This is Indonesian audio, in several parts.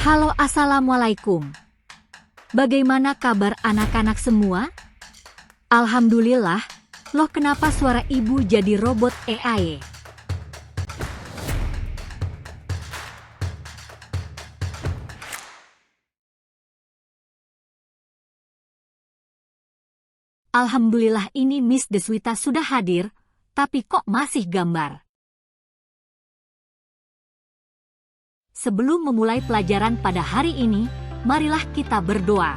Halo, assalamualaikum. Bagaimana kabar anak-anak semua? Alhamdulillah. Loh, kenapa suara ibu jadi robot AI? Alhamdulillah, ini Miss Deswita sudah hadir, tapi kok masih gambar? Sebelum memulai pelajaran pada hari ini, marilah kita berdoa.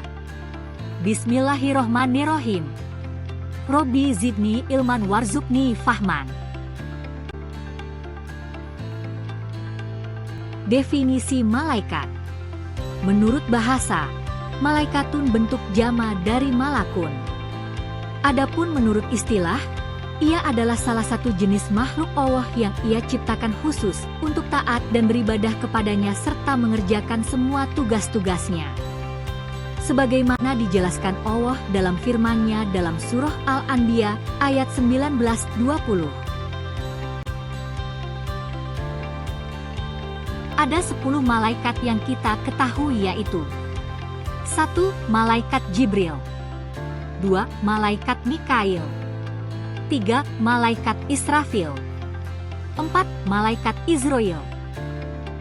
Bismillahirrohmanirrohim. Robbi zidni ilman warzukni fahman. Definisi malaikat. Menurut bahasa, malaikatun bentuk jama dari malakun. Adapun menurut istilah, ia adalah salah satu jenis makhluk Allah yang ia ciptakan khusus untuk taat dan beribadah kepadanya serta mengerjakan semua tugas-tugasnya. Sebagaimana dijelaskan Allah dalam firman-Nya dalam surah Al-Anbiya ayat 19-20. Ada 10 malaikat yang kita ketahui, yaitu 1. Malaikat Jibril, 2. Malaikat Mikail, 3. Malaikat Israfil, 4. Malaikat Izrail,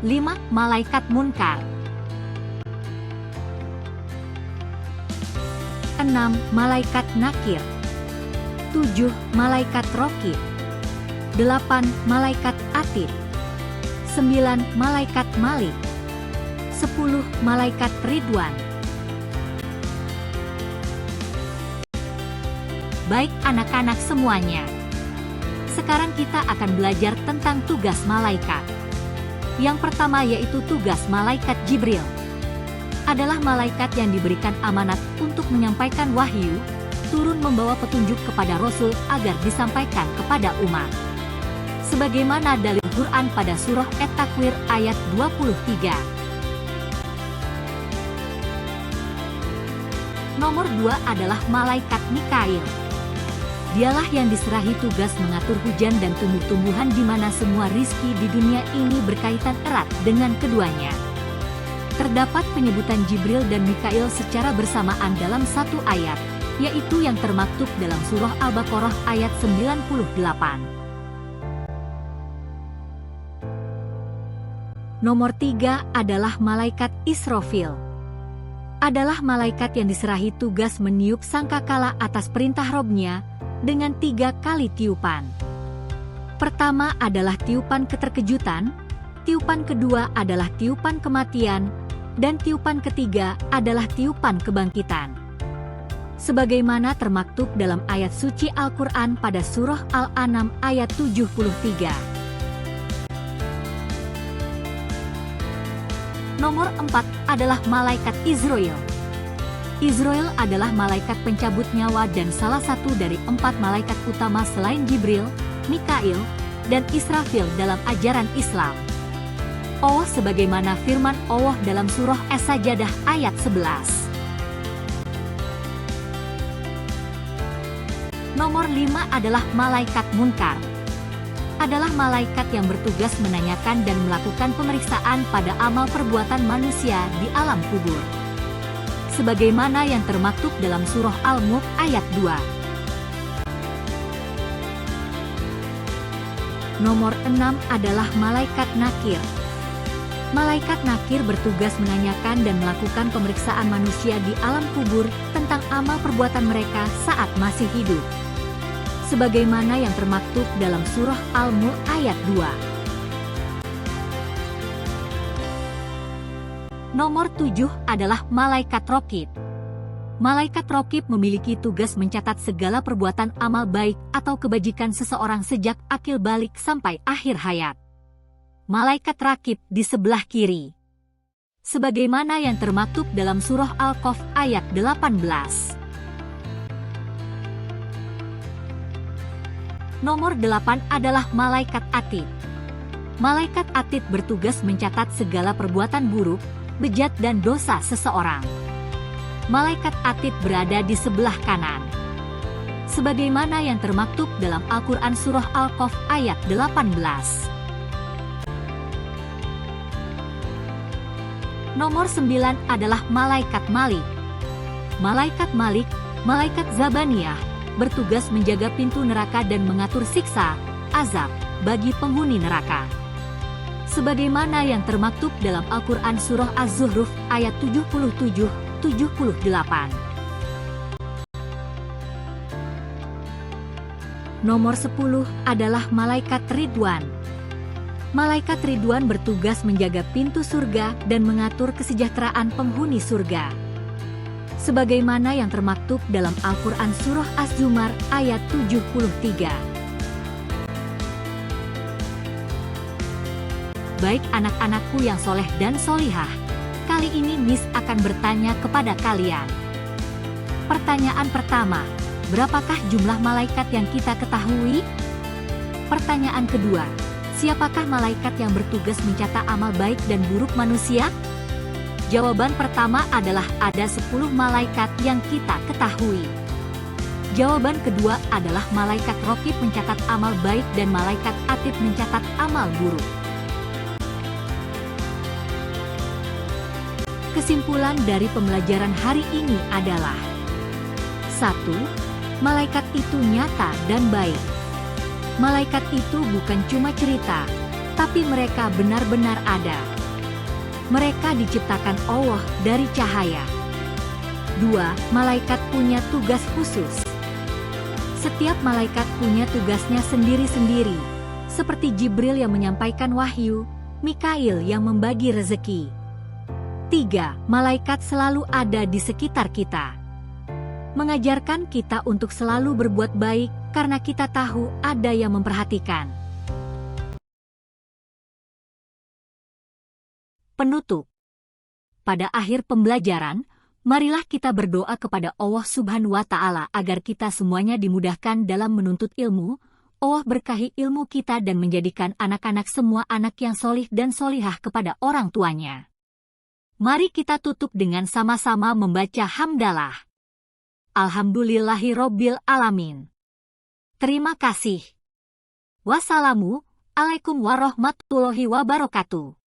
5. Malaikat Munkar, 6. Malaikat Nakir, 7. Malaikat Rokib, 8. Malaikat Atid, 9. Malaikat Malik, 10. Malaikat Ridwan. Baik anak-anak semuanya, sekarang kita akan belajar tentang tugas malaikat. Yang pertama yaitu tugas malaikat Jibril. Adalah malaikat yang diberikan amanat untuk menyampaikan wahyu, turun membawa petunjuk kepada Rasul agar disampaikan kepada umat. Sebagaimana dalil Quran pada surah At-Takwir ayat 23. Nomor 2 adalah malaikat Mikail. Dialah yang diserahi tugas mengatur hujan dan tumbuh-tumbuhan di mana semua rizki di dunia ini berkaitan erat dengan keduanya. Terdapat penyebutan Jibril dan Mikail secara bersamaan dalam satu ayat, yaitu yang termaktub dalam surah Al-Baqarah ayat 98. Nomor 3 adalah malaikat Israfil. Adalah malaikat yang diserahi tugas meniup sangkakala atas perintah Robnya dengan 3 kali tiupan. Pertama adalah tiupan keterkejutan, tiupan kedua adalah tiupan kematian, dan tiupan ketiga adalah tiupan kebangkitan. Sebagaimana termaktub dalam ayat suci Al-Quran pada surah Al-An'am ayat 73. Nomor 4 adalah malaikat Izrail. Izrail adalah malaikat pencabut nyawa dan salah satu dari 4 malaikat utama selain Jibril, Mikail, dan Israfil dalam ajaran Islam. Allah sebagaimana firman Allah dalam surah As-Sajdah ayat 11. Nomor 5 adalah malaikat Munkar. Adalah malaikat yang bertugas menanyakan dan melakukan pemeriksaan pada amal perbuatan manusia di alam kubur. Sebagaimana yang termaktub dalam surah Al-Mulk ayat 2. Nomor 6 adalah malaikat Nakir. Malaikat Nakir bertugas menanyakan dan melakukan pemeriksaan manusia di alam kubur tentang amal perbuatan mereka saat masih hidup. Sebagaimana yang termaktub dalam surah Al-Mulk ayat 2. Nomor 7 adalah malaikat Rokib. Malaikat Rokib memiliki tugas mencatat segala perbuatan amal baik atau kebajikan seseorang sejak akil balik sampai akhir hayat. Malaikat Rakib di sebelah kiri. Sebagaimana yang termaktub dalam surah Al-Qaf ayat 18. Nomor 8 adalah malaikat Atid. Malaikat Atid bertugas mencatat segala perbuatan buruk, bejat dan dosa seseorang. Malaikat Atid berada di sebelah kanan. Sebagaimana yang termaktub dalam Al-Quran surah Al-Qaf ayat 18. Nomor 9 adalah Malaikat Malik. Malaikat Malik, Malaikat Zabaniyah, bertugas menjaga pintu neraka dan mengatur siksa, azab, bagi penghuni neraka. Sebagaimana yang termaktub dalam Al-Quran Surah Az-Zuhruf ayat 77-78. Nomor 10 adalah Malaikat Ridwan. Malaikat Ridwan bertugas menjaga pintu surga dan mengatur kesejahteraan penghuni surga. Sebagaimana yang termaktub dalam Al-Quran Surah Az-Zumar ayat 73. Baik anak-anakku yang soleh dan solihah, kali ini Miss akan bertanya kepada kalian. Pertanyaan pertama, berapakah jumlah malaikat yang kita ketahui? Pertanyaan kedua, siapakah malaikat yang bertugas mencatat amal baik dan buruk manusia? Jawaban pertama adalah ada 10 malaikat yang kita ketahui. Jawaban kedua adalah malaikat Raqib mencatat amal baik dan malaikat Atid mencatat amal buruk. Kesimpulan dari pembelajaran hari ini adalah 1. Malaikat itu nyata dan baik. Malaikat itu bukan cuma cerita, tapi mereka benar-benar ada. Mereka diciptakan Allah dari cahaya. 2. Malaikat punya tugas khusus. Setiap malaikat punya tugasnya sendiri-sendiri, seperti Jibril yang menyampaikan wahyu, Mikail yang membagi rezeki. 3. Malaikat selalu ada di sekitar kita, mengajarkan kita untuk selalu berbuat baik karena kita tahu ada yang memperhatikan. Penutup. Pada akhir pembelajaran, marilah kita berdoa kepada Allah Subhanahu wa Ta'ala agar kita semuanya dimudahkan dalam menuntut ilmu. Allah berkahi ilmu kita dan menjadikan anak-anak semua anak yang solih dan solihah kepada orang tuanya. Mari kita tutup dengan sama-sama membaca hamdalah. Alhamdulillahirobbil alamin. Terima kasih. Wassalamualaikum warahmatullahi wabarakatuh.